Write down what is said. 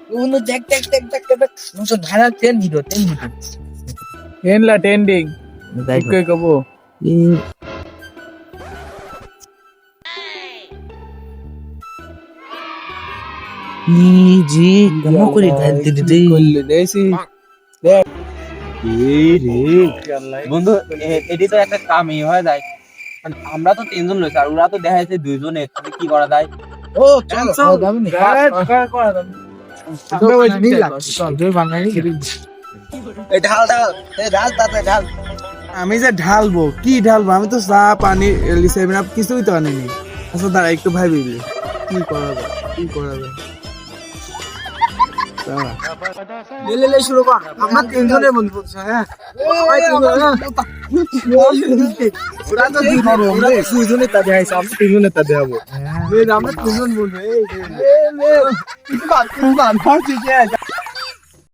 uno jack jack jack jack jack mucho dhara ten video ಏನ್ಲ trending dai ಕಬೋ জি কেমন করে ঢালতে দিতে করলে দেশি বন্ধু এটি তো একটা কামই হয়ে যায় মানে আমরা তো তিনজন লইছি আর ওরা তো দেখা যাচ্ছে দুইজনে তাহলে কি করা যায় ও চল যাবে নি আমরা ওই নীল লাগছে চল দুই বাঙালি এই ঢাল ঢাল এই ঢাল তাতে ঢাল আমি যে ঢালবো কি ঢালবো আমি তো চা পানি সেভেন আপ কিছুই তো আনিনি আচ্ছা দাঁড়া একটু ভাবি কি করা যায় কি করা যায় দাঁড়া। লে লে শুরু কর আমরা তিনজনের বন্ধু বলছ হ্যাঁ ভাই ওরা তো দুজনে তা দেখাইছে আমরা তিনজনে তা দেখাবো আমরা তিনজন বলবো এই